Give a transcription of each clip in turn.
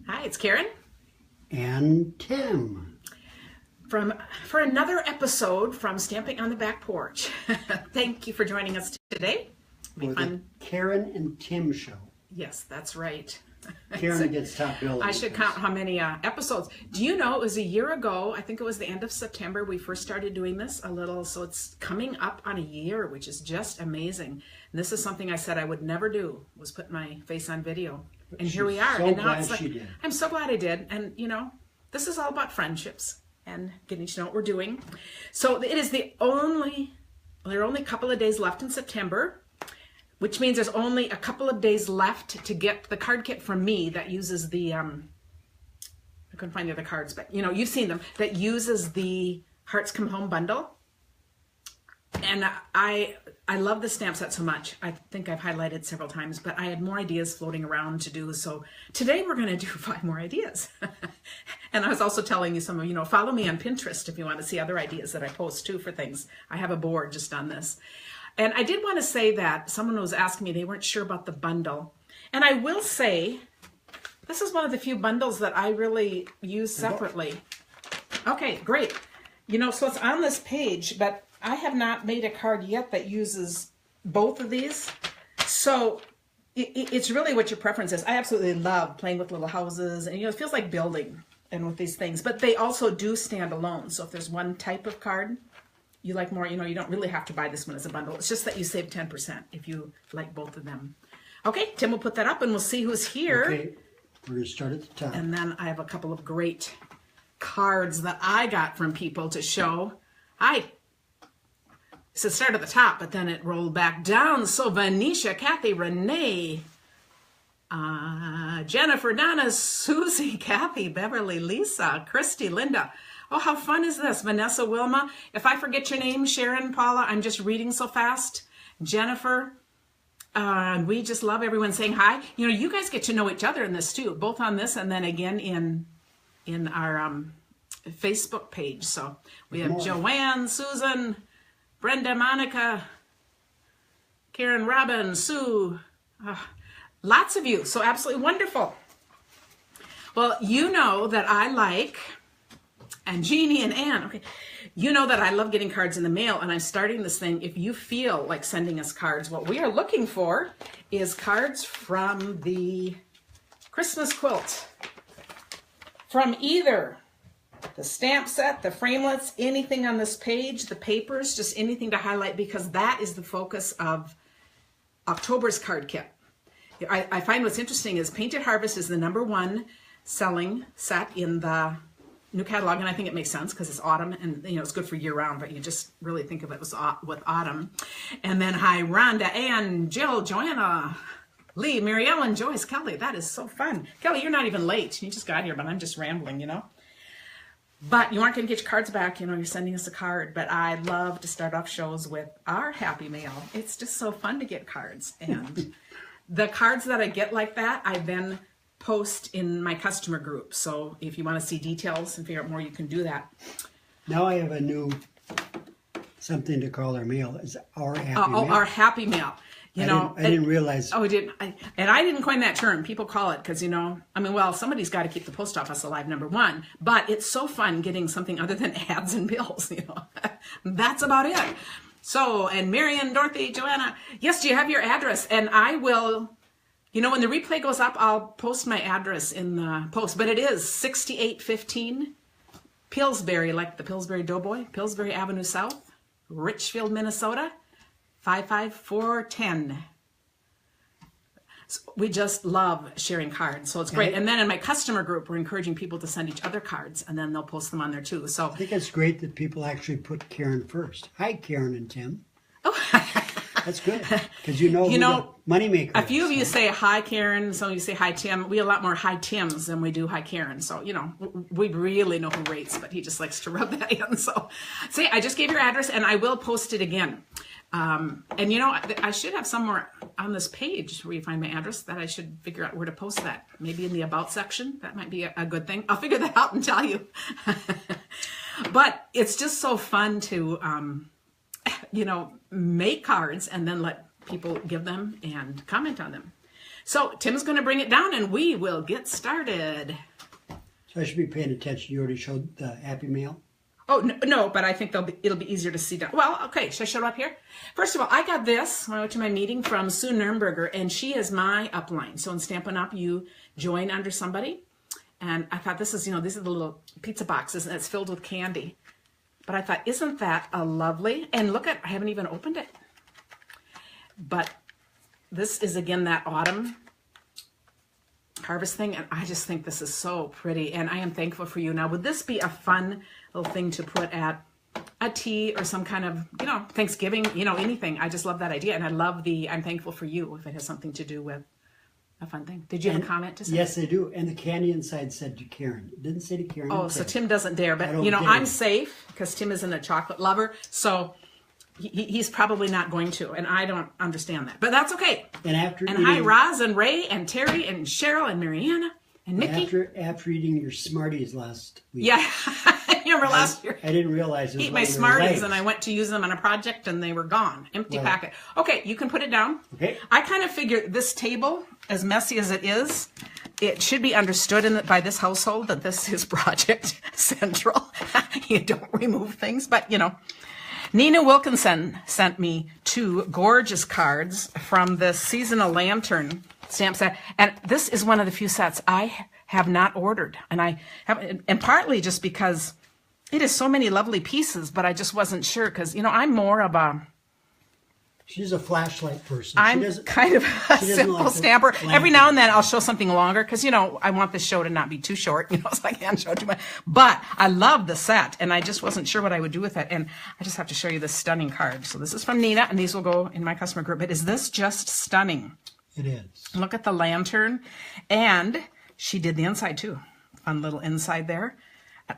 Hi, it's Karen and Tim for another episode from Stamping on the Back Porch. Thank you for joining us today. for the Karen and Tim show. Yes, that's right. Karen gets top billing. I should count how many episodes. Do you know it was a year ago? I think it was the end of September we first started doing this a little. So it's coming up on a year, which is just amazing. And this is something I said I would never do, was put my face on video. And here we are. So and now glad it's like, she did. I'm so glad I did. And you know, this is all about friendships and getting to know what we're doing. So it is there are only a couple of days left in September, which means there's only a couple of days left to get the card kit from me that uses the, I couldn't find the other cards, but you know, you've seen them, that uses the Hearts Come Home bundle. And I love the stamp set so much. I think I've highlighted several times, but I had more ideas floating around to do. So today we're going to do 5 more ideas. And I was also telling you some of, follow me on Pinterest if you want to see other ideas that I post too for things. I have a board just on this. And I did want to say that someone was asking me, they weren't sure about the bundle. And I will say, this is one of the few bundles that I really use separately. Okay, great. So it's on this page, but I have not made a card yet that uses both of these. So it's really what your preference is. I absolutely love playing with little houses, and it feels like building and with these things, but they also do stand alone. So if there's one type of card you like more, you don't really have to buy this one as a bundle. It's just that you save 10% if you like both of them. Okay, Tim will put that up and we'll see who's here. Okay, we're going to start at the top. And then I have a couple of great cards that I got from people to show. Hi. It said start at the top, but then it rolled back down. So Venetia, Kathy, Renee, Jennifer, Donna, Susie, Kathy, Beverly, Lisa, Christy, Linda. Oh, how fun is this? Vanessa, Wilma. If I forget your name, Sharon, Paula, I'm just reading so fast. Jennifer, we just love everyone saying hi. You guys get to know each other in this too, both on this and then again in our Facebook page. So we have Joanne, Susan, Brenda, Monica, Karen, Robin, Sue, lots of you. So absolutely wonderful. Well, you know that I like, and Jeannie and Ann, okay, you know that I love getting cards in the mail, and I'm starting this thing. If you feel like sending us cards, what we are looking for is cards from the Christmas quilt. From either the stamp set, the framelits, anything on this page, the papers, just anything to highlight, because that is the focus of October's card kit. I find what's interesting is Painted Harvest is the #1 selling set in the new catalog, and I think it makes sense because it's autumn, and it's good for year round, but you just really think of it with autumn. And then hi, Rhonda, Ann, Jill, Joanna, Lee, Mary Ellen, Joyce, Kelly. That is so fun. Kelly, you're not even late. You just got here, but I'm just rambling, But you aren't going to get your cards back, you're sending us a card. But I love to start off shows with our Happy Mail. It's just so fun to get cards. And the cards that I get like that, I then post in my customer group. So if you want to see details and figure out more, you can do that. Now I have a new something to call our mail. Is our Happy Mail. Our Happy Mail. I didn't realize. Oh, we didn't. And I didn't coin that term. People call it because, somebody's got to keep the post office alive, #1. But it's so fun getting something other than ads and bills, That's about it. So, and Marion, Dorothy, Joanna, yes, do you have your address? And I will, when the replay goes up, I'll post my address in the post. But it is 6815 Pillsbury, like the Pillsbury Doughboy, Pillsbury Avenue South, Richfield, Minnesota. 55410. So we just love sharing cards, so it's great. And then in my customer group, we're encouraging people to send each other cards, and then they'll post them on there too. So I think it's great that people actually put Karen first. Hi, Karen and Tim. Oh, that's good because moneymaker. A few of you say hi, Karen. Some of you say hi, Tim. We have a lot more hi Tims than we do hi Karen. So we really know who rates, but he just likes to rub that in. So say I just gave your address, and I will post it again. And I should have somewhere on this page where you find my address that I should figure out where to post that. Maybe in the About section. That might be a good thing. I'll figure that out and tell you. But it's just so fun to, make cards and then let people give them and comment on them. So Tim's going to bring it down and we will get started. So I should be paying attention. You already showed the Happy Mail? Oh, no, but I think it'll be easier to see down. Well, okay, should I show it up here? First of all, I got this when I went to my meeting from Sue Nurnberger, and she is my upline. So in Stampin' Up, you join under somebody. And I thought this is, these are the little pizza boxes, and it's filled with candy. But I thought, isn't that a lovely? And look I haven't even opened it. But this is, again, that autumn harvest thing, and I just think this is so pretty, and I am thankful for you. Now, would this be a fun little thing to put at a tea or some kind of, Thanksgiving, anything? I just love that idea, and I love I'm thankful for you if it has something to do with a fun thing. Did you have a comment to say? Yes, I do. And the candy inside said to Karen. It didn't say to Karen. Oh, so Tim doesn't dare, but I'm safe because Tim isn't a chocolate lover, so he's probably not going to, and I don't understand that, but that's okay. And hi, Roz and Ray and Terry and Cheryl and Mariana and Mickey. After eating your Smarties last week. Yeah, I remember last year. I didn't realize it was eat my Smarties, and I went to use them on a project, and they were gone. Empty packet. Okay, you can put it down. Okay. I kind of figured this table, as messy as it is, it should be understood by this household that this is Project Central. You don't remove things, but Nina Wilkinson sent me 2 gorgeous cards from the Seasonal Lantern stamp set. And this is one of the few sets I have not ordered. And partly just because it is so many lovely pieces, but I just wasn't sure because, I'm more of a... She's a flashlight person. I'm kind of a simple stamper. Every now and then I'll show something longer because, I want the show to not be too short, so I can't show too much. But I love the set, and I just wasn't sure what I would do with it. And I just have to show you this stunning card. So this is from Nina, and these will go in my customer group. But is this just stunning? It is. Look at the lantern. And she did the inside, too. Fun little inside there.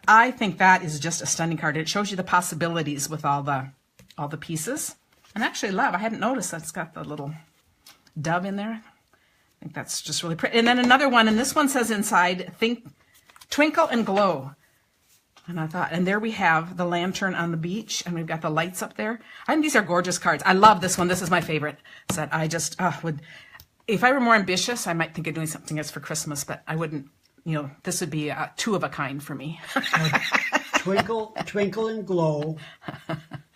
I think that is just a stunning card. It shows you the possibilities with all the pieces. And actually I hadn't noticed that it's got the little dove in there. I think that's just really pretty. And then another one, and this one says inside, Twinkle and Glow. And I thought, and there we have the lantern on the beach, and we've got the lights up there. I think these are gorgeous cards. I love this one. This is my favorite set. I just would, if I were more ambitious, I might think of doing something else for Christmas, but I wouldn't, this would be 2 of a kind for me. Twinkle and Glow.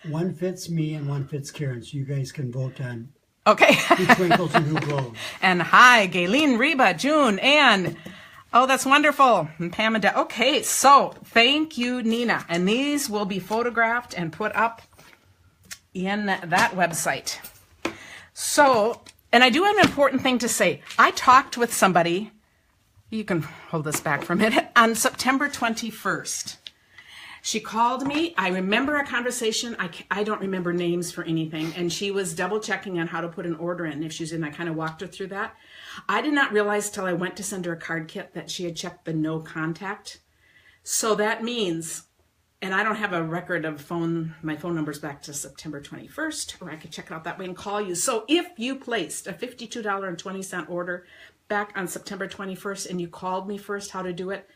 One fits me and one fits Karen, so you guys can vote on who twinkles and who glows. And hi, Gayleen, Reba, June, Ann. Oh, that's wonderful. And Pam and Deb. Okay, so thank you, Nina. And these will be photographed and put up in that website. So, and I do have an important thing to say. I talked with somebody, you can hold this back for a minute, on September 21st. She called me. I remember a conversation. I don't remember names for anything. And she was double checking on how to put an order in if she's in. I kind of walked her through that. I did not realize till I went to send her a card kit that she had checked the no contact. So that means, and I don't have a record of my phone number's back to September 21st, or I could check it out that way and call you. So if you placed a $52.20 order back on September 21st and you called me first how to do it,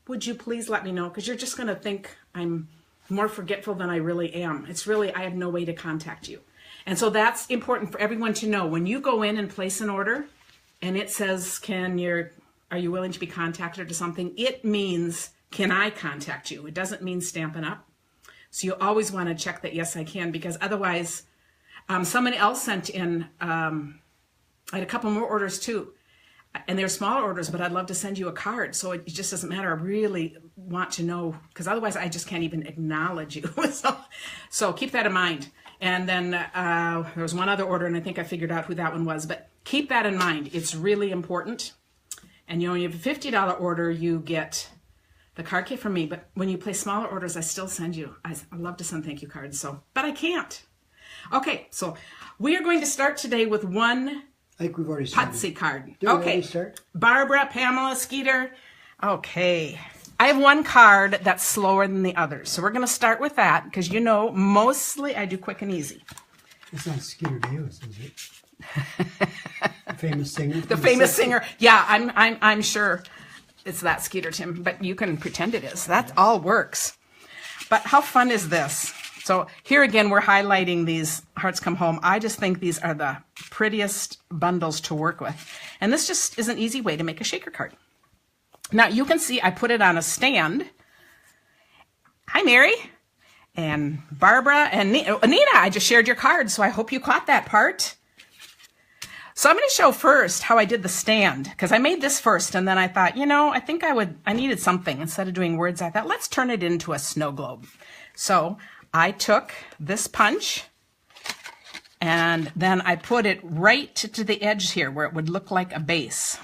would you please let me know? Because you're just going to think I'm more forgetful than I really am. It's really, I have no way to contact you. And so that's important for everyone to know. When you go in and place an order and it says, are you willing to be contacted or something? It means, can I contact you? It doesn't mean Stampin' Up. So you always want to check that, yes, I can, because otherwise, someone else sent in, I had a couple more orders too. And they're smaller orders, but I'd love to send you a card. So it just doesn't matter. I really want to know, because otherwise I just can't even acknowledge you. So keep that in mind. And then there was one other order, and I think I figured out who that one was. But keep that in mind. It's really important. And when you have a $50 order, you get the card kit from me. But when you place smaller orders, I still send you. I love to send thank you cards, but I can't. Okay, so we are going to start today with one I think we've already started. Patsy card. Did we already start? Barbara, Pamela, Skeeter. Okay. I have one card that's slower than the others. So we're going to start with that because, mostly I do quick and easy. It's not Skeeter Davis, is it? The famous singer. The famous singer. Yeah, I'm sure it's that Skeeter, Tim, but you can pretend it is. That all works. But how fun is this? So here again, we're highlighting these Hearts Come Home. I just think these are the prettiest bundles to work with. And this just is an easy way to make a shaker card. Now you can see I put it on a stand. Hi, Mary. And Barbara and Nina, I just shared your card, so I hope you caught that part. So I'm going to show first how I did the stand, because I made this first, and then I thought, you know, I think I needed something. Instead of doing words, I thought, let's turn it into a snow globe. So I took this punch, and then I put it right to the edge here, where it would look like a base.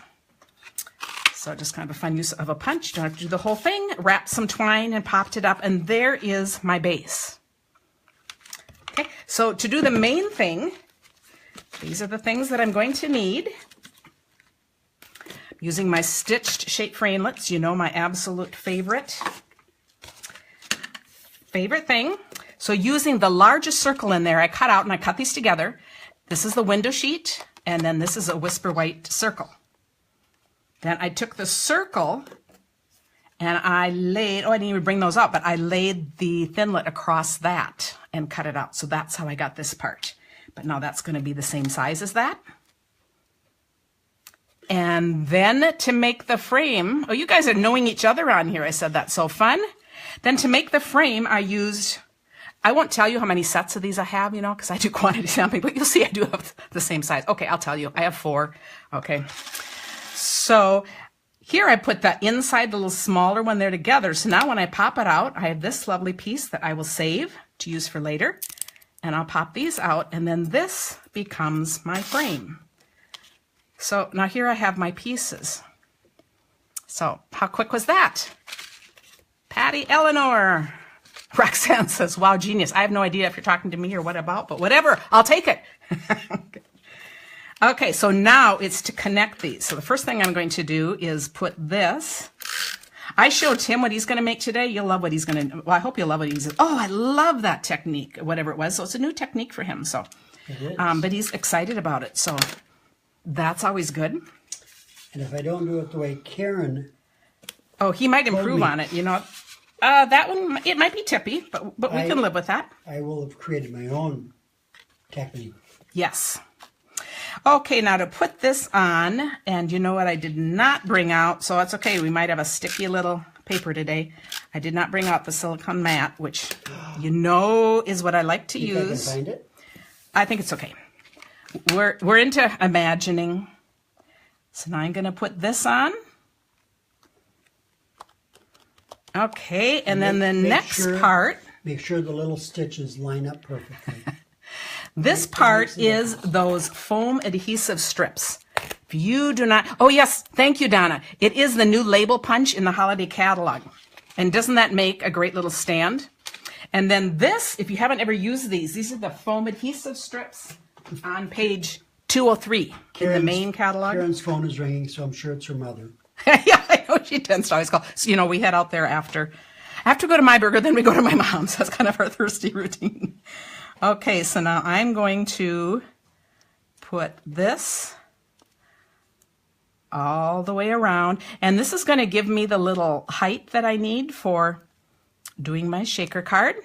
So just kind of a fun use of a punch. Don't have to do the whole thing. Wrapped some twine and popped it up, and there is my base. Okay, so to do the main thing, these are the things that I'm going to need. I'm using my stitched shape framelits, you know, my absolute favorite thing. So using the largest circle in there, I cut out and I cut these together. This is the window sheet, and then this is a whisper white circle. Then I took the circle and I laid, I didn't even bring those out, but I laid the thinlet across that and cut it out. So that's how I got this part. But now that's going to be the same size as that. And then to make the frame, oh, you guys are knowing each other on here. I said that's so fun. Then to make the frame, I won't tell you how many sets of these I have, you know, because I do quantity sampling, but you'll see I do have the same size. Okay, I'll tell you. I have 4. Okay. So here I put the inside, the little smaller one there together. So now when I pop it out, I have this lovely piece that I will save to use for later. And I'll pop these out, and then this becomes my frame. So now here I have my pieces. So how quick was that? Patty Eleanor. Roxanne says, wow, genius. I have no idea if you're talking to me or what about, but whatever, I'll take it. Okay, so now it's to connect these. So the first thing I'm going to do is put this. I showed Tim what he's going to make today. You'll love what he's going to, well, I hope you'll love what he's, oh, I love that technique, whatever it was. So it's a new technique for him. So, but he's excited about it. So that's always good. And if I don't do it the way Karen, oh, he might improve on it, you know. That one, it might be tippy, but we can live with that. I will have created my own technique. Yes. Okay, now to put this on, and you know what I did not bring out, so it's okay, we might have a sticky little paper today. I did not bring out the silicone mat, which you know is what I like to use. I can find it? I think it's okay. We're into imagining. So now I'm going to put this on. Okay, and then the next part. Make sure the little stitches line up perfectly. This part is those foam adhesive strips. If you do not, oh yes, thank you, Donna. It is the new label punch in the holiday catalog. And doesn't that make a great little stand? And then this, if you haven't ever used these are the foam adhesive strips on page 203 in the main catalog. Karen's phone is ringing, so I'm sure it's her mother. Yeah, I know she tends to always call. So, you know, we head out there after we go to my burger, then we go to my mom's. That's kind of our thirsty routine. Okay, so now I'm going to put this all the way around, and this is going to give me the little height that I need for doing my shaker card.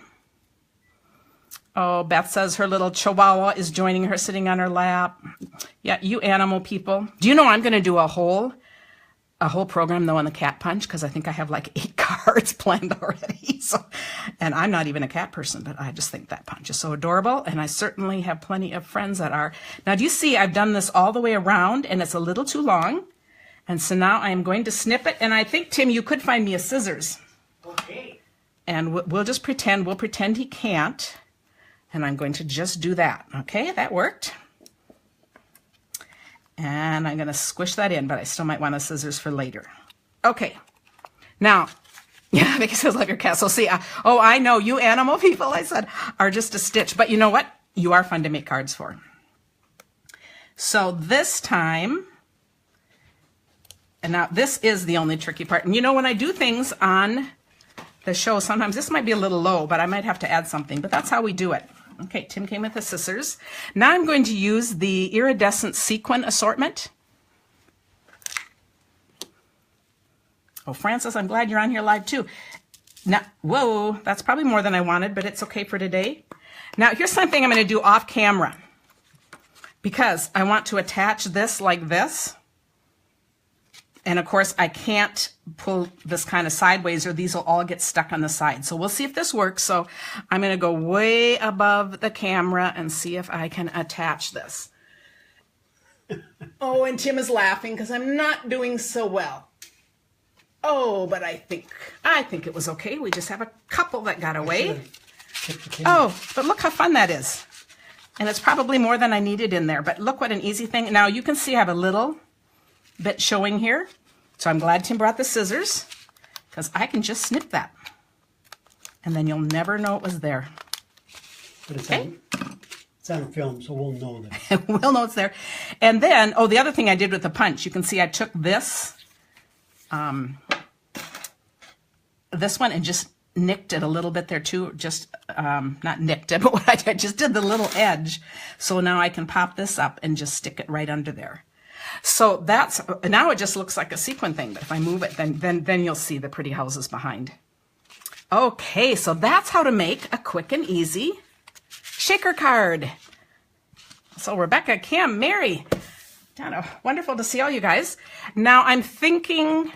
Oh, Beth says her little chihuahua is joining her, sitting on her lap. Yeah, you animal people. Do you know I'm going to do a whole program though on the cat punch, because I think I have like 8 cards planned already. So, and I'm not even a cat person, but I just think that punch is so adorable, and I certainly have plenty of friends that are. Now, do you see I've done this all the way around, and it's a little too long, and so now I am going to snip it. And I think, Tim, you could find me a scissors. Okay. And we'll pretend he can't, and I'm going to just do that. Okay, that worked. And I'm going to squish that in, but I still might want a scissors for later. Okay. Now, yeah, Vicky says, love your cat. So see, oh, I know you animal people, I said, are just a stitch. But you know what? You are fun to make cards for. So this time, and now this is the only tricky part. And you know, when I do things on the show, sometimes this might be a little low, but I might have to add something. But that's how we do it. Okay, Tim came with the scissors. Now I'm going to use the iridescent sequin assortment. Oh, Francis, I'm glad you're on here live too. Now, whoa, that's probably more than I wanted, but it's okay for today. Now, here's something I'm going to do off camera because I want to attach this like this. And of course, I can't pull this kind of sideways or these will all get stuck on the side. So we'll see if this works. So I'm going to go way above the camera and see if I can attach this. Oh, and Tim is laughing because I'm not doing so well. Oh, but I think it was okay. We just have a couple that got away. Oh, but look how fun that is. And it's probably more than I needed in there. But look what an easy thing. Now you can see I have a little bit showing here. So I'm glad Tim brought the scissors because I can just snip that. And then you'll never know it was there. But it's on film, so we'll know that. We'll know it's there. And then, oh, the other thing I did with the punch, you can see I took this, this one and just nicked it a little bit there too. Just, not nicked it, but what I did, I just did the little edge. So now I can pop this up and just stick it right under there. So that's, now it just looks like a sequin thing, but if I move it, then you'll see the pretty houses behind. Okay, so that's how to make a quick and easy shaker card. So Rebecca, Kim, Mary, Donna, wonderful to see all you guys. Now I'm thinking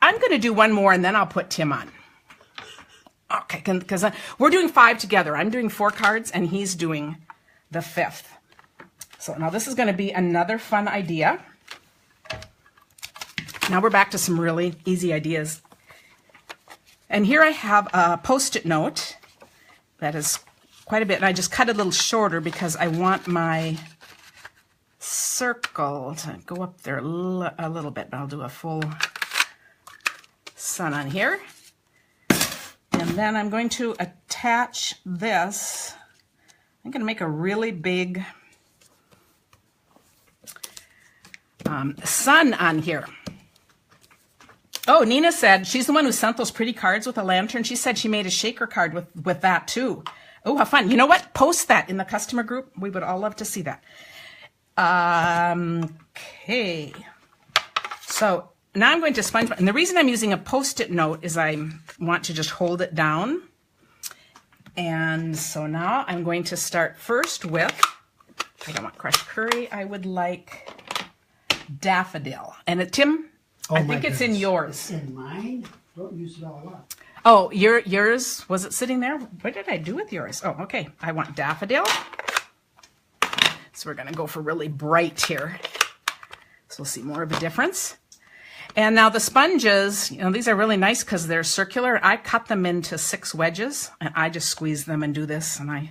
I'm going to do one more and then I'll put Tim on. Okay, because we're doing 5 together. I'm doing 4 cards and he's doing the 5th. So now this is going to be another fun idea. Now we're back to some really easy ideas. And here I have a Post-it note that is quite a bit. And I just cut it a little shorter because I want my circle to go up there a little bit. But I'll do a full sun on here. And then I'm going to attach this. I'm going to make a really big sun on here. Oh, Nina said, she's the one who sent those pretty cards with a lantern. She said she made a shaker card with that too. Oh, how fun. You know what? Post that in the customer group. We would all love to see that. Okay. So now I'm going to sponge. And the reason I'm using a Post-it note is I want to just hold it down. And so now I'm going to start first with, I don't want crushed curry. I would like daffodil. And Tim, I think it's in yours. In mine? Don't use it all up. Oh, yours, was it sitting there? What did I do with yours? Oh, okay. I want daffodil. So we're going to go for really bright here. So we'll see more of a difference. And now the sponges, you know, these are really nice because they're circular. I cut them into 6 wedges and I just squeeze them and do this. And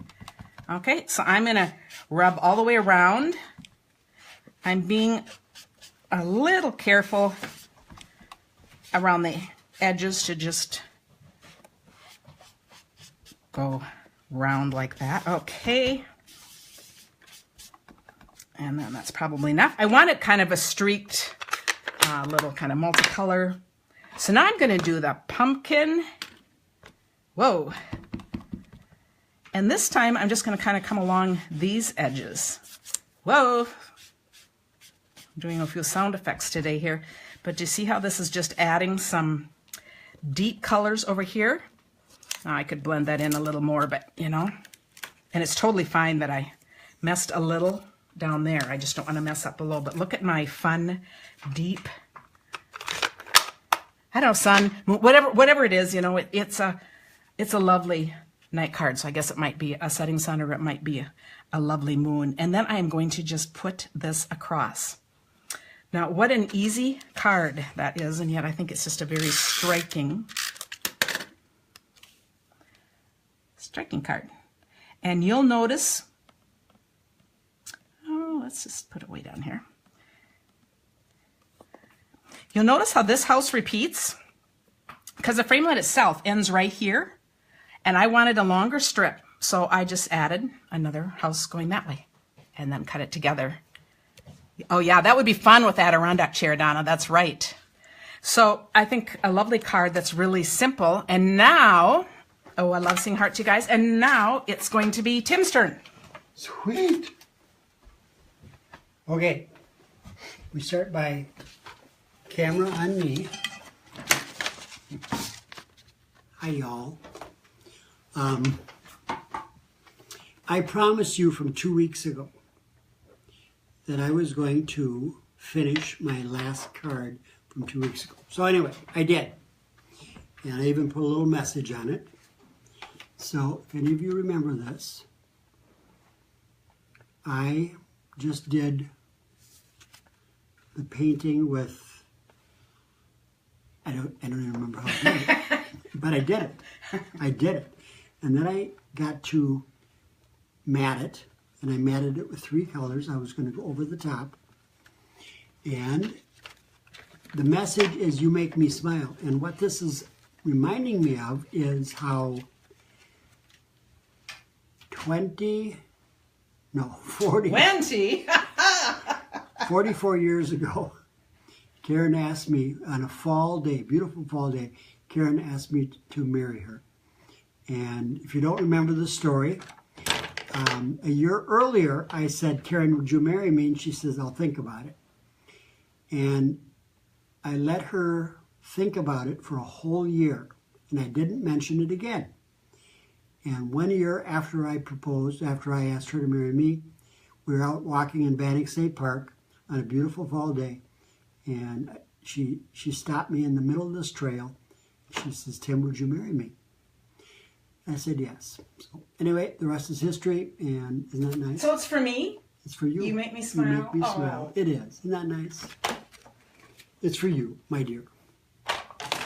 okay, so I'm going to rub all the way around. I'm being a little careful around the edges to just go round like that. Okay. And then that's probably enough. I want it kind of a streaked little kind of multicolor. So now I'm going to do the pumpkin. Whoa. And this time I'm just going to kind of come along these edges. Whoa. I'm doing a few sound effects today here. But do you see how this is just adding some deep colors over here? Now I could blend that in a little more, but you know, and it's totally fine that I messed a little down there. I just don't want to mess up below. But look at my fun, deep, I don't know, sun, whatever it is, you know, it's a lovely night card. So I guess it might be a setting sun or it might be a lovely moon. And then I am going to just put this across. Now, what an easy card that is, and yet I think it's just a very striking card. And you'll notice, oh, let's just put it way down here. You'll notice how this house repeats because the framelit itself ends right here, and I wanted a longer strip, so I just added another house going that way and then cut it together. Oh yeah, that would be fun with that Adirondack chair, Donna. That's right. So I think a lovely card that's really simple. And now, oh, I love seeing hearts, you guys. And now it's going to be Tim's turn. Sweet. Okay. We start by camera on me. Hi, y'all. I promised you from 2 weeks ago that I was going to finish my last card from 2 weeks ago. So anyway, I did. And I even put a little message on it. So if any of you remember this, I just did the painting with, I don't even remember how I did it, but I did it. I did it. And then I got to matte it, and I matted it with 3 colors. I was going to go over the top. And the message is, you make me smile. And what this is reminding me of is how 40 44 years ago, Karen asked me on a fall day, beautiful fall day, Karen asked me to marry her. And if you don't remember the story, a year earlier, I said, Karen, would you marry me? And she says, I'll think about it. And I let her think about it for a whole year, and I didn't mention it again. And 1 year after I proposed, after I asked her to marry me, we were out walking in Bannock State Park on a beautiful fall day, and she stopped me in the middle of this trail. She says, Tim, would you marry me? I said yes. So anyway, the rest is history, and isn't that nice? So it's for me? It's for you. You make me smile? You make me smile. It is. Isn't that nice? It's for you, my dear.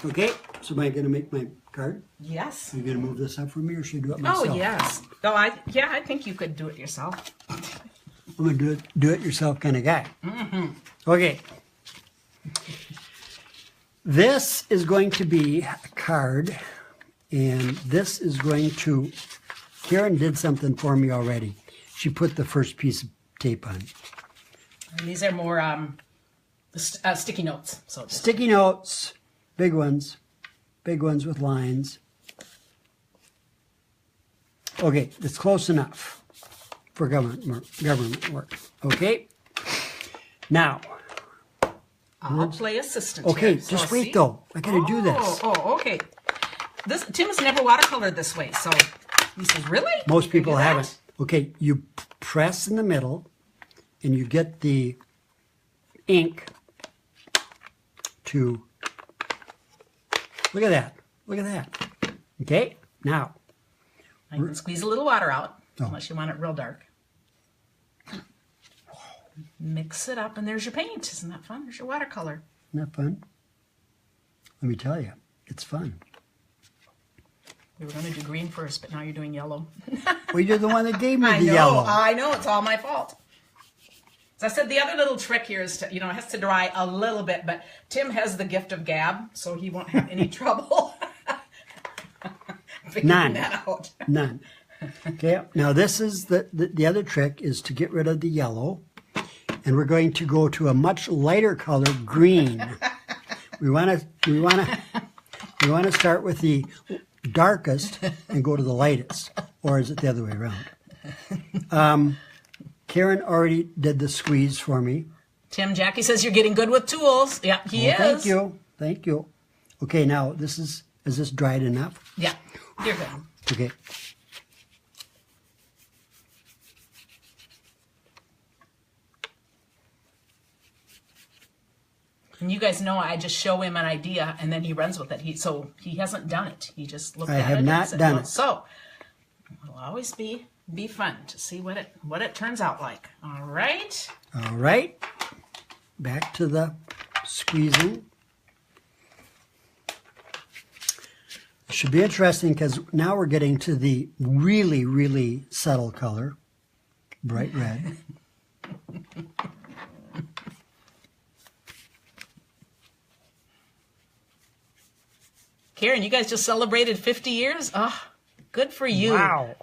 Okay, so am I going to make my card? Yes. Are you going to move this up for me, or should I do it myself? Oh, yes. Oh, I think you could do it yourself. I'm a do-it-yourself kind of guy. Mm-hmm. Okay. This is going to be a card, and this is going to... Karen did something for me already. She put the first piece of tape on. And these are more sticky notes. So sticky notes, big ones with lines. Okay, it's close enough for government work. Okay, now I'll play assistant. Okay, here. just So wait see? though. I gotta do this. Oh, okay. Tim's never watercolored this way, so he says, really? Most people You do that? haven't. Okay, you press in the middle, and you get the ink to. Look at that. Look at that. Okay, now. I can squeeze a little water out, Oh. unless you want it real dark. Mix it up, and there's your paint. Isn't that fun? There's your watercolor. Isn't that fun? Let me tell you, it's fun. We were going to do green first, but now you're doing yellow. Well, you're the one that gave me I the know, yellow. I know, it's all my fault. So I said the other little trick here is to, it has to dry a little bit, but Tim has the gift of gab, so he won't have any trouble figuring that out. None. Okay, now this is the other trick is to get rid of the yellow, and we're going to go to a much lighter color, green. we want to start with the darkest and go to the lightest, or is it the other way around? Karen already did the squeeze for me. Tim, Jackie says you're getting good with tools. Yeah, he is. Thank you. Thank you. Okay, now is this dried enough? Yeah, you're good. Okay. And you guys know I just show him an idea and then he runs with it. So he hasn't done it. He just looked at it. I have not done it. So it'll always be fun to see what it turns out like. All right. All right. Back to the squeezing. It should be interesting because now we're getting to the really, really subtle color, bright red. Karen, you guys just celebrated 50 years? Oh, good for you. Wow.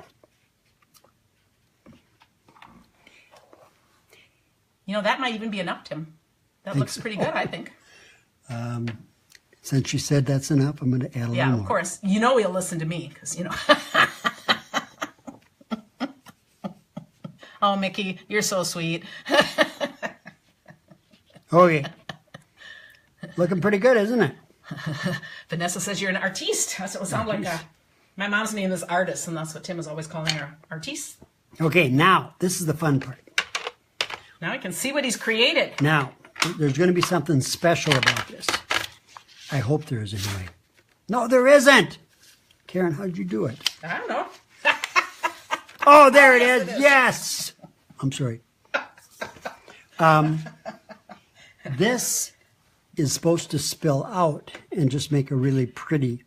That might even be enough, Tim. That looks pretty good, I think. Since you said that's enough, I'm going to add a little more. Yeah, of course. He'll listen to me because, Oh, Mickey, you're so sweet. Okay. Looking pretty good, isn't it? Vanessa says you're an artiste. That's what it sounds like. My mom's name is Artist, and that's what Tim is always calling her, artiste. Okay, now, this is the fun part. Now I can see what he's created. Now, there's going to be something special about this. I hope there is anyway. No, there isn't. Karen, how'd you do it? I don't know. Oh, there it is. Yes. I'm sorry. This is supposed to spill out and just make a really pretty,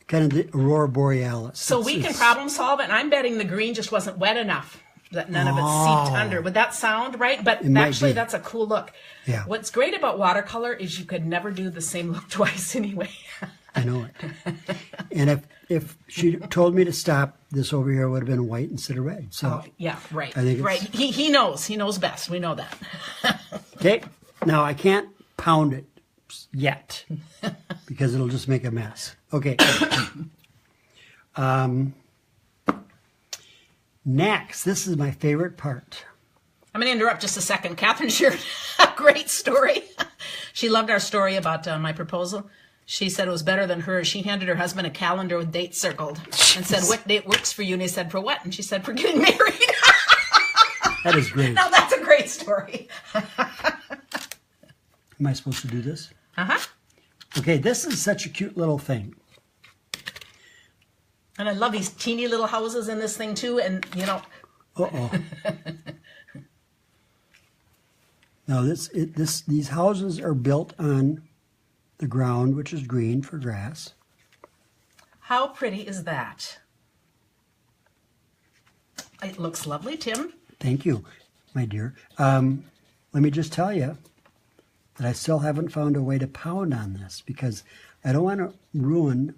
kind of the Aurora Borealis. So we can problem solve it, and I'm betting the green just wasn't wet enough, that none of it seeped under. Would that sound right? But actually, that's a cool look. Yeah. What's great about watercolor is you could never do the same look twice anyway. I know it. And if she told me to stop, this over here would have been white instead of red. So yeah, right. I think right. He knows. He knows best. We know that. Okay. Now I can't pound it yet because it'll just make a mess. Okay. Next, this is my favorite part. I'm going to interrupt just a second. Catherine shared a great story. She loved our story about my proposal. She said it was better than hers. She handed her husband a calendar with dates circled and said, "What date works for you?" And he said, "For what?" And she said, "For getting married." That is great. Now that's a great story. Am I supposed to do this? Uh-huh. Okay, this is such a cute little thing. And I love these teeny little houses in this thing too. And, you know. Uh-oh. Now, these houses are built on the ground, which is green for grass. How pretty is that? It looks lovely, Tim. Thank you, my dear. Let me just tell you that I still haven't found a way to pound on this because I don't want to ruin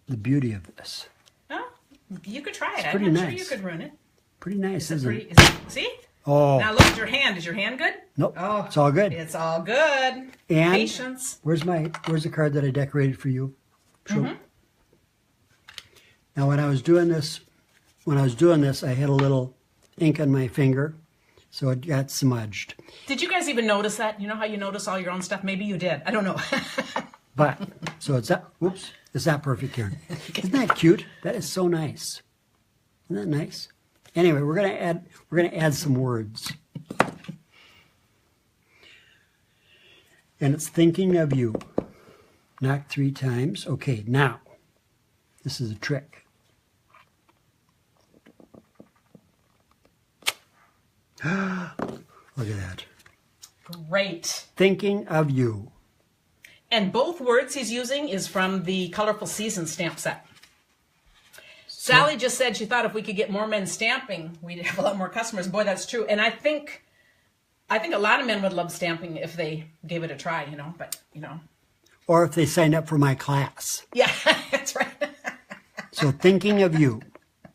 the beauty of this. Oh, you could try it. Pretty I'm nice. not sure you could ruin it. Pretty nice, isn't it? See? Oh. Now look at your hand. Is your hand good? Nope. Oh, it's all good. It's all good. And patience. Where's the card that I decorated for you? Sure. Now, when I was doing this, I had a little ink on my finger, so it got smudged. Did you guys even notice that? You know how you notice all your own stuff? Maybe you did. I don't know. But so it's that. Whoops, it's not perfect, Karen. Isn't that cute? That is so nice. Isn't that nice? Anyway, we're gonna add some words. And it's thinking of you. Knock 3 times. Okay, now, this is a trick. Look at that. Great. Thinking of you. And both words he's using is from the Colorful Season stamp set. Sally just said she thought if we could get more men stamping, we'd have a lot more customers. Boy, that's true. And I think a lot of men would love stamping if they gave it a try, you know, but, you know. Or if they signed up for my class. Yeah, that's right. So thinking of you.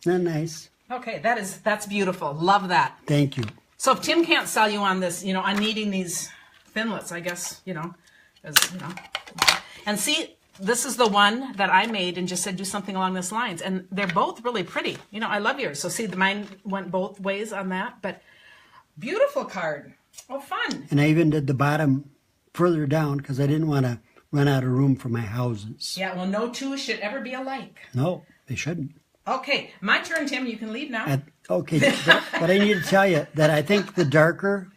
Isn't that nice? Okay, that's beautiful. Love that. Thank you. So if Tim can't sell you on this, you know, on needing these thinlets, I guess, you know, and see, this is the one that I made and just said do something along this lines. And they're both really pretty. You know, I love yours. So see, mine went both ways on that. But beautiful card. Oh, fun. And I even did the bottom further down because I didn't want to run out of room for my houses. Yeah, well, no two should ever be alike. No, they shouldn't. Okay, my turn, Tim. You can leave now. Okay, but I need to tell you that I think the darker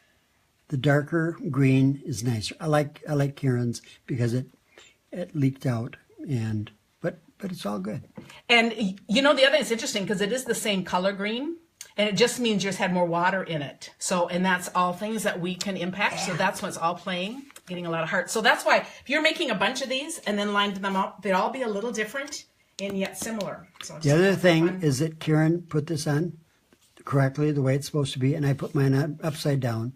green is nicer. I like Karen's because it leaked out, but it's all good. And you know, the other thing is interesting because it is the same color green, and it just means yours had more water in it. So, and that's all things that we can impact. So that's what's all playing, getting a lot of heart. So that's why if you're making a bunch of these and then lined them up, they'd all be a little different and yet similar. So the other thing is that Karen put this on correctly the way it's supposed to be, and I put mine on upside down,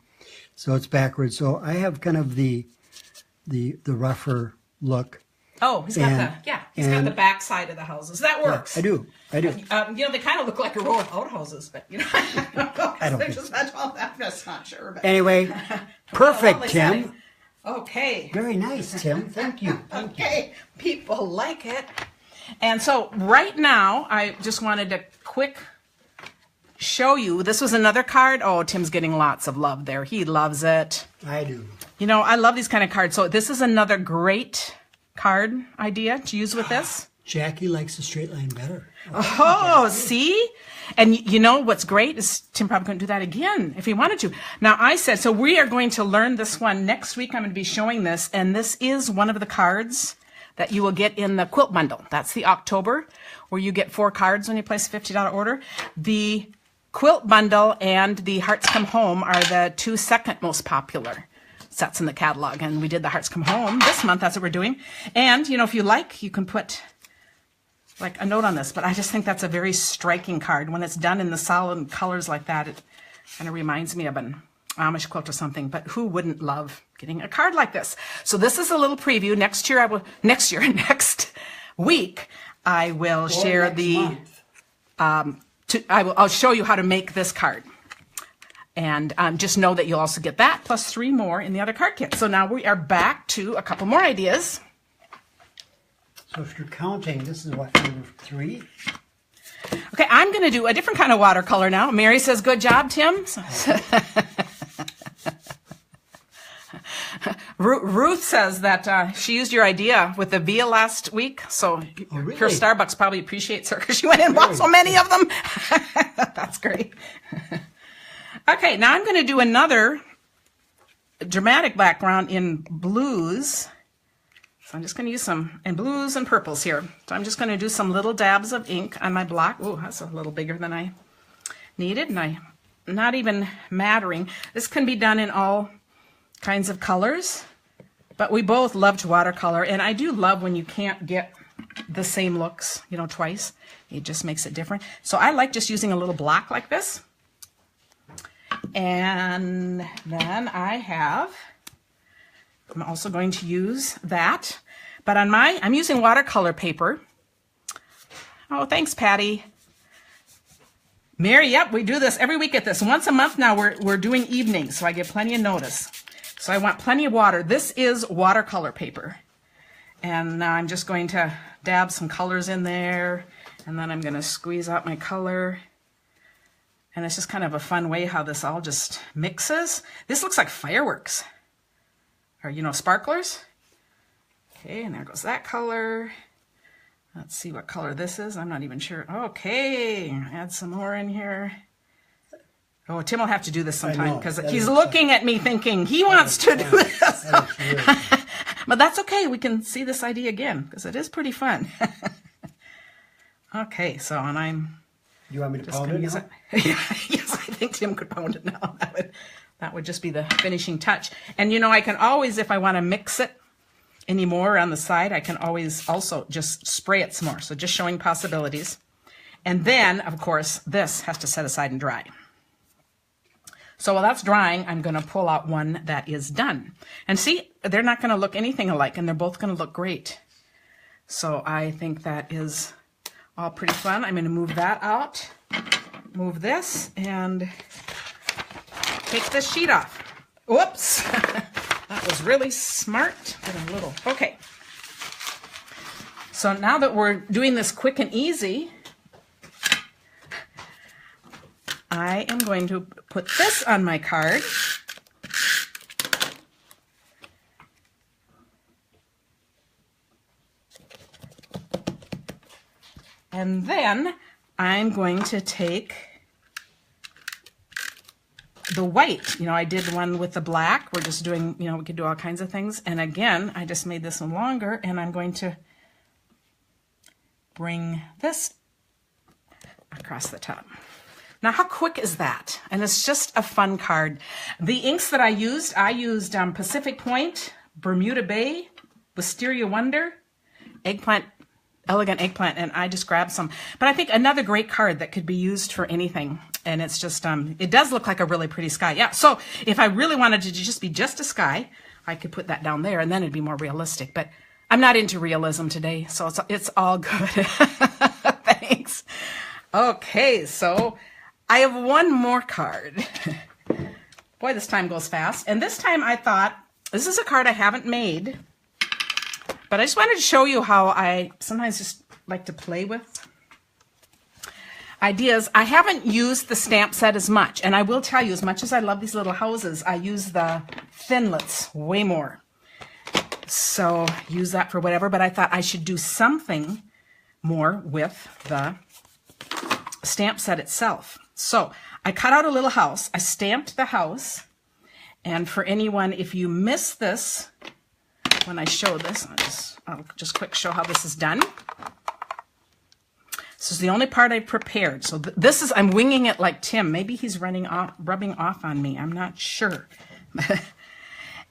so it's backwards. So I have kind of the rougher look. Oh, he's got the back side of the houses. That works. Yeah, I do. You know, they kind of look like a row of outhouses, but you know, I don't think just I'm just not sure. But anyway, perfect, Tim. Okay. Very nice, Tim. Thank you. Okay, people like it. And so right now, I just wanted to quick show you. This was another card. Oh, Tim's getting lots of love there. He loves it. I do. You know, I love these kind of cards. So this is another great card idea to use with this. Jackie likes the straight line better. Oh, see? And you know what's great is Tim probably couldn't do that again if he wanted to. Now I said, so we are going to learn this one next week. I'm going to be showing this, and this is one of the cards that you will get in the quilt bundle. That's the October, where you get 4 cards when you place a $50 order. The quilt bundle and the Hearts Come Home are the 2 second most popular sets in the catalog, and we did the Hearts Come Home this month. That's what we're doing. And you know, if you like, you can put like a note on this, but I just think that's a very striking card. When it's done in the solid colors like that, it kind of reminds me of an Amish quilt or something. But who wouldn't love getting a card like this? So this is a little preview. Next week I will share the I'll show you how to make this card. And just know that you'll also get that plus 3 more in the other card kit. So now we are back to a couple more ideas. So if you're counting, this is what, number 3? Okay, I'm going to do a different kind of watercolor now. Mary says, good job, Tim. Ruth says that she used your idea with the Via last week. So really? Her Starbucks probably appreciates her because she went and bought so many of them. That's great. Okay, now I'm going to do another dramatic background in blues. So I'm just going to use some in blues and purples here. So I'm just going to do some little dabs of ink on my block. Oh, that's a little bigger than I needed, and I'm not even mattering. This can be done in all kinds of colors, but we both loved watercolor, and I do love when you can't get the same looks, you know, twice. It just makes it different. So I like just using a little block like this. And then I'm also going to use that, but on I'm using watercolor paper. Oh, thanks, Patty. Mary, yep, we do this every week at this. Once a month now we're doing evenings, so I get plenty of notice. So I want plenty of water. This is watercolor paper. And now I'm just going to dab some colors in there, and then I'm going to squeeze out my color. And it's just kind of a fun way how this all just mixes. This looks like fireworks, or, you know, sparklers. Okay, and there goes that color. Let's see what color this is. I'm not even sure. Okay, add some more in here. Oh, Tim will have to do this sometime because he's looking at me thinking he wants to do this. But that's okay. We can see this idea again because it is pretty fun. Okay, so and I'm... You want me to pound it now? Yes, I think Tim could pound it now. That would just be the finishing touch. And you know, I can always, if I want to mix it any more on the side, I can always also just spray it some more. So just showing possibilities. And then, of course, this has to set aside and dry. So while that's drying, I'm going to pull out one that is done. And see, they're not going to look anything alike, and they're both going to look great. So I think that is all pretty fun. I'm going to move that out, move this, and take this sheet off. Whoops. That was really smart. Okay. So now that we're doing this quick and easy, I am going to put this on my card. And then I'm going to take the white. You know, I did one with the black. We're just doing, you know, we could do all kinds of things. And again, I just made this one longer, and I'm going to bring this across the top. Now, how quick is that? And it's just a fun card. The inks that I used Pacific Point, Bermuda Bay, Wisteria Wonder, Eggplant, Elegant Eggplant, and I just grabbed some. But I think another great card that could be used for anything. And it's just, it does look like a really pretty sky. Yeah, so if I really wanted to just be just a sky, I could put that down there, and then it'd be more realistic. But I'm not into realism today, so it's all good. Thanks. Okay, so I have one more card. Boy, this time goes fast. And this time I thought, this is a card I haven't made, but I just wanted to show you how I sometimes just like to play with. ideas. I haven't used the stamp set as much, and I will tell you, as much as I love these little houses, I use the thinlits way more. So use that for whatever, but I thought I should do something more with the stamp set itself. So I cut out a little house. I stamped the house. And for anyone, if you miss this, when I show this, I'll just quick show how this is done. This is the only part I prepared. So this is, I'm winging it like Tim. Maybe he's rubbing off on me. I'm not sure.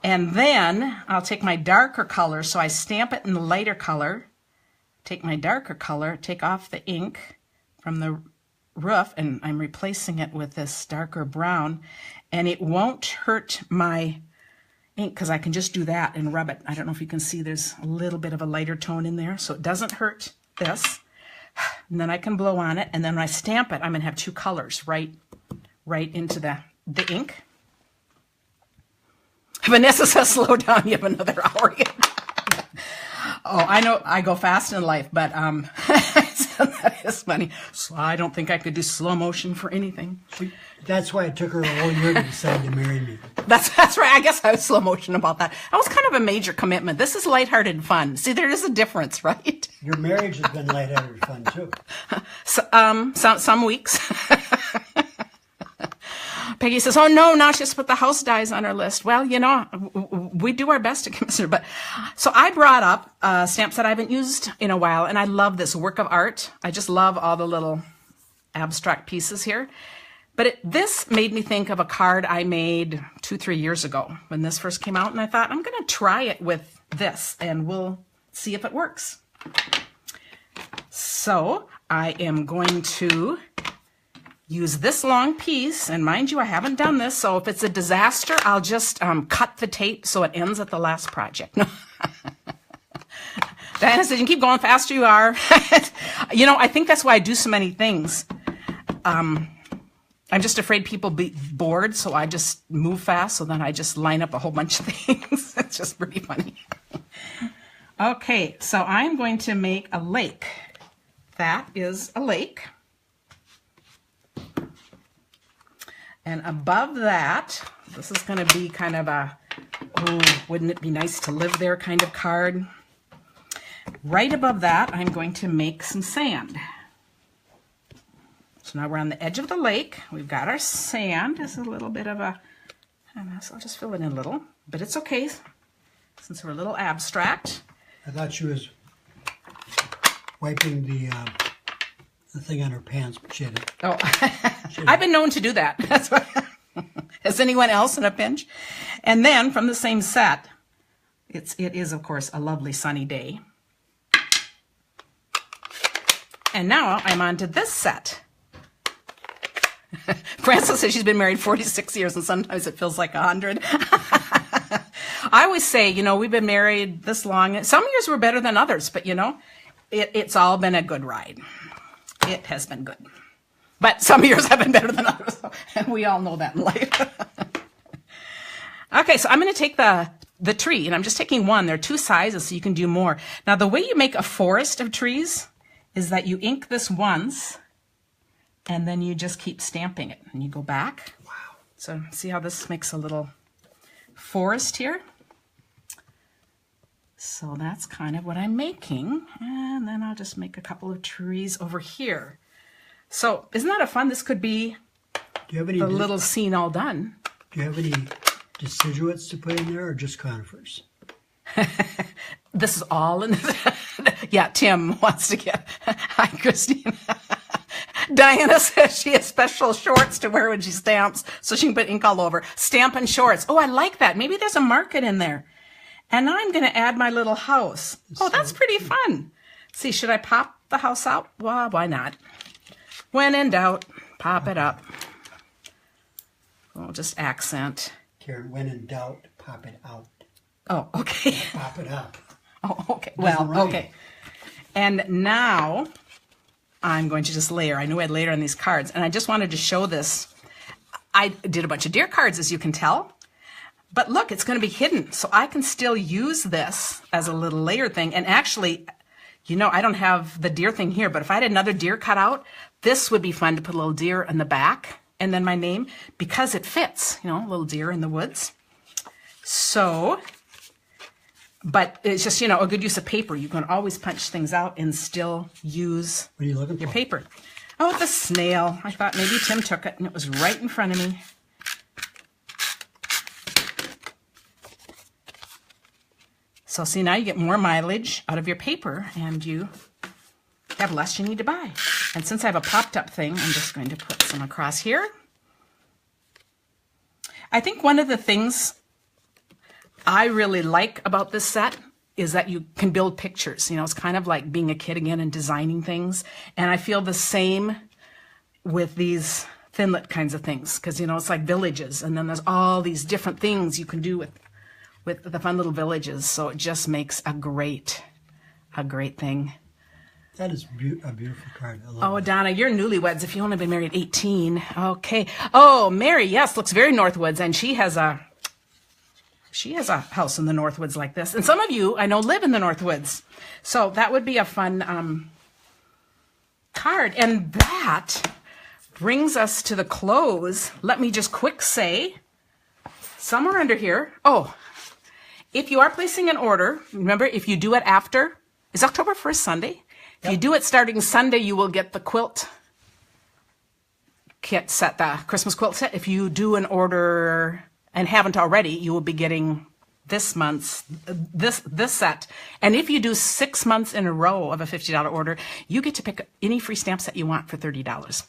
And then I'll take my darker color. So I stamp it in the lighter color, take my darker color, take off the ink from the roof, and I'm replacing it with this darker brown. And it won't hurt my ink because I can just do that and rub it. I don't know if you can see there's a little bit of a lighter tone in there, so it doesn't hurt this. And then I can blow on it, and then when I stamp it, I'm going to have two colors right into the ink. Vanessa says, slow down, you have another hour yet. Oh, I know I go fast in life, but that is funny. So I don't think I could do slow motion for anything. That's why it took her a whole year to decide to marry me. That's right. I guess I was slow motion about that. That was kind of a major commitment. This is lighthearted fun. See, there is a difference, right? Your marriage has been lighthearted fun too. So, some weeks. Peggy says, oh no, now she just put the house dies on her list. Well, you know, we do our best to consider. But so I brought up a stamp set I haven't used in a while, and I love this work of art. I just love all the little abstract pieces here. But this made me think of a card I made 2-3 years ago when this first came out, and I thought, I'm going to try it with this, and we'll see if it works. So I am going to use this long piece, and mind you, I haven't done this, so if it's a disaster, I'll just cut the tape so it ends at the last project. Diana says, you can keep going faster you are. You know, I think that's why I do so many things. I'm just afraid people be bored, so I just move fast, so then I just line up a whole bunch of things. It's just pretty funny. Okay, so I'm going to make a lake. That is a lake. And above that, this is going to be kind of a, oh, wouldn't it be nice to live there kind of card. Right above that, I'm going to make some sand. So now we're on the edge of the lake. We've got our sand. It's a little bit of a, so I'll just fill it in a little, but it's okay since we're a little abstract. I thought she was wiping the thing on her pants, but she had it. Oh, I've been known to do that. That's what. Has anyone else in a pinch? And then from the same set, it is of course a lovely sunny day. And now I'm on to this set. Frances says she's been married 46 years and sometimes it feels like 100. I always say, you know, we've been married this long. Some years were better than others, but you know, it's all been a good ride. It has been good. But some years have been better than others, and we all know that in life. Okay, so I'm going to take the tree, and I'm just taking one. There are two sizes, so you can do more. Now, the way you make a forest of trees is that you ink this once, and then you just keep stamping it, and you go back. Wow. So see how this makes a little forest here? So that's kind of what I'm making. And then I'll just make a couple of trees over here. So isn't that a fun? This could be the little scene all done. Do you have any deciduates to put in there or just conifers? This is all in yeah, Tim wants to get. Hi, Christine. Diana says she has special shorts to wear when she stamps so she can put ink all over. Stampin' shorts. Oh, I like that. Maybe there's a market in there. And now I'm going to add my little house. Oh, that's pretty fun. See, should I pop the house out? Well, why not? When in doubt, pop it up. We'll just accent. Karen, when in doubt, pop it out. Oh, okay. Pop it up. Oh, okay. Well, okay. And now I'm going to just layer. I knew I'd layer on these cards. And I just wanted to show this. I did a bunch of deer cards, as you can tell. But look, it's going to be hidden. So I can still use this as a little layer thing. And actually, You know, I don't have the deer thing here, but if I had another deer cut out, this would be fun to put a little deer in the back and then my name, because it fits, you know, a little deer in the woods. So, but it's just, you know, a good use of paper. You can always punch things out and still use What are you looking your for? paper. Oh, the snail. I thought maybe Tim took it and it was right in front of me. So see, now you get more mileage out of your paper and you have less you need to buy. And since I have a popped up thing, I'm just going to put some across here. I think one of the things I really like about this set is that you can build pictures. You know, it's kind of like being a kid again and designing things. And I feel the same with these Thinlit kinds of things, because, you know, it's like villages. And then there's all these different things you can do with the fun little villages. So it just makes a great thing. That is a beautiful card. I love Oh, it. Donna, you're newlyweds if you've only been married 18. Okay. Oh, Mary, yes, looks very Northwoods, and she has a house in the Northwoods like this. And some of you, I know, live in the Northwoods. So that would be a fun card. And that brings us to the close. Let me just quick say, somewhere under here, oh, if you are placing an order, remember, if you do it after, is October 1st Sunday? If you do it starting Sunday, you will get the quilt kit set, the Christmas quilt set. If you do an order and haven't already, you will be getting this month's, this set. And if you do 6 months in a row of a $50 order, you get to pick any free stamp set you want for $30.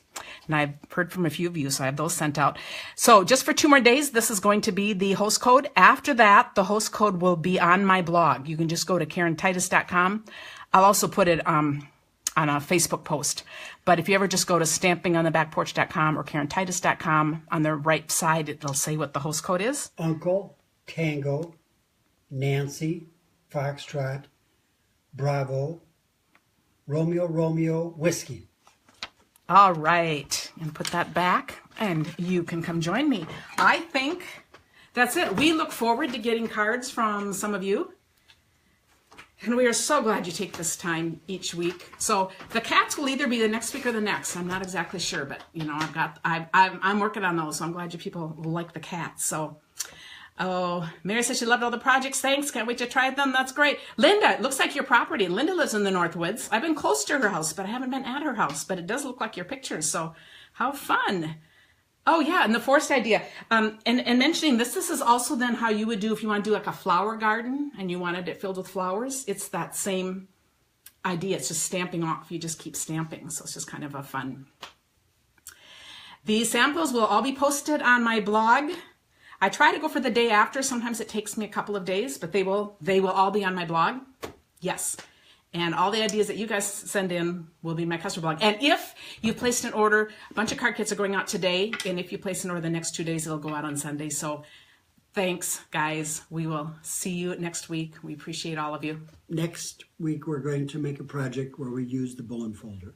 And I've heard from a few of you, so I have those sent out. So just for 2 more days, this is going to be the host code. After that, the host code will be on my blog. You can just go to KarenTitus.com. I'll also put it on a Facebook post. But if you ever just go to stampingonthebackporch.com or KarenTitus.com, on the right side, it'll say what the host code is. Uncle, Tango, Nancy, Foxtrot, Bravo, Romeo, Romeo, Whiskey. All right, and put that back, and you can come join me. I think that's it. We look forward to getting cards from some of you, and we are so glad you take this time each week. So the cats will either be the next week or the next. I'm not exactly sure, but you know, I'm working on those, so I'm glad you people like the cats. So. Oh, Mary says she loved all the projects. Thanks. Can't wait to try them. That's great. Linda, it looks like your property. Linda lives in the Northwoods. I've been close to her house, but I haven't been at her house. But it does look like your pictures. So how fun. Oh, yeah. And the forest idea. And mentioning this is also then how you would do if you want to do like a flower garden and you wanted it filled with flowers. It's that same idea. It's just stamping off. You just keep stamping. So it's just kind of a fun. These samples will all be posted on my blog. I try to go for the day after. Sometimes it takes me a couple of days, but they will all be on my blog. Yes. And all the ideas that you guys send in will be my customer blog. And if you placed an order, a bunch of card kits are going out today. And if you place an order the next 2 days, it'll go out on Sunday. So thanks, guys. We will see you next week. We appreciate all of you. Next week, we're going to make a project where we use the bulletin folder.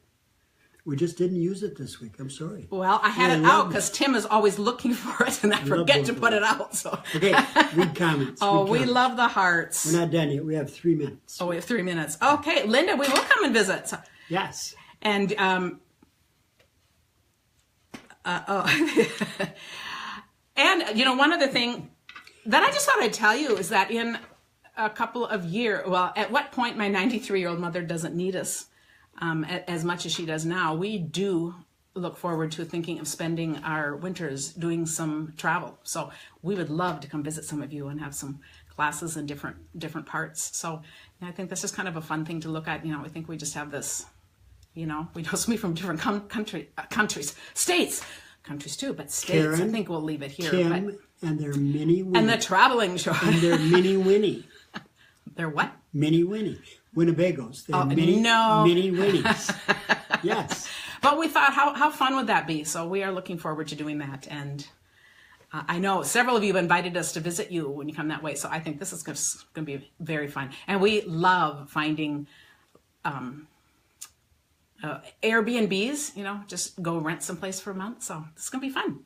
We just didn't use it this week. I'm sorry. Well, I had it out because Tim is always looking for it, and I forget to put it out. So. Okay, read comments. Oh, read we comments. love the hearts. We're not done yet. We have 3 minutes. Oh, we have 3 minutes. Okay, Linda, we will come and visit. So, Yes. and and you know, one other thing that I just thought I'd tell you is that in a couple of years, well, at what point my 93-year-old mother doesn't need us as much as she does now, we do look forward to thinking of spending our winters doing some travel. So we would love to come visit some of you and have some classes in different parts. So I think this is kind of a fun thing to look at. You know, I think we just have this, you know, we know somebody from different countries, states, countries too, but states. Karen, I think we'll leave it here. Kim, But, and their Mini Winnie. and the traveling show. And their Mini Winnie. They're what? Mini Winnie. Winnebagos. They're Oh, mini Winnies. Yes. But we thought, how fun would that be? So we are looking forward to doing that. And I know several of you have invited us to visit you when you come that way. So I think this is going to be very fun. And we love finding Airbnbs, you know, just go rent someplace for a month. So it's going to be fun.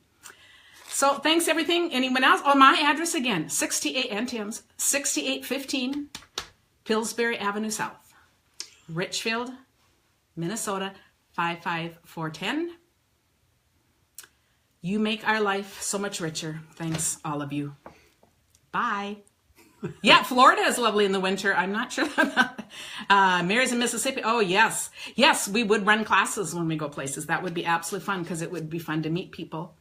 So thanks, everything. Anyone else? Oh, my address again, 68 and Tim's, 6815 Pillsbury Avenue South. Richfield, Minnesota 55410. You make our life so much richer. Thanks, all of you. Bye. Yeah, Florida is lovely in the winter. I'm not sure about Mary's in Mississippi. Oh, yes. Yes, we would run classes when we go places. That would be absolutely fun because it would be fun to meet people.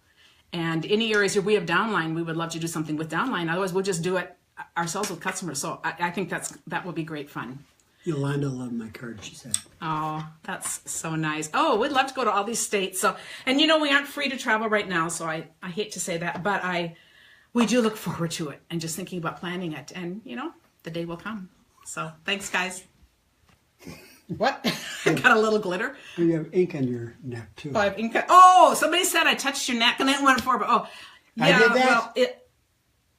And any areas where we have downline, we would love to do something with downline. Otherwise, we'll just do it ourselves with customers. So I think that will be great fun. Yolanda loved my card, she said. Oh, that's so nice. Oh, we'd love to go to all these states. So, and you know, we aren't free to travel right now, so I hate to say that, but we do look forward to it and just thinking about planning it. And, you know, the day will come. So thanks, guys. What? Got a little glitter. You have ink on your neck, too. Oh, I have ink. Oh, somebody said I touched your neck and I went for, but oh, yeah. I did that?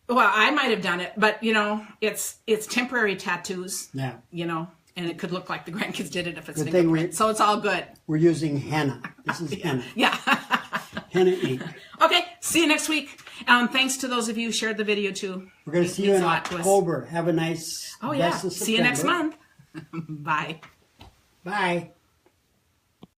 Well, I might have done it, but you know, it's temporary tattoos. Yeah. You know, and it could look like the grandkids did it if it's fingerprint. So it's all good. We're using henna. This is henna. Yeah. Henna ink. Okay. See you next week. Thanks to those of you who shared the video too. We're going to see you in October. Have a nice. Oh yeah. See you next month. Bye. Bye.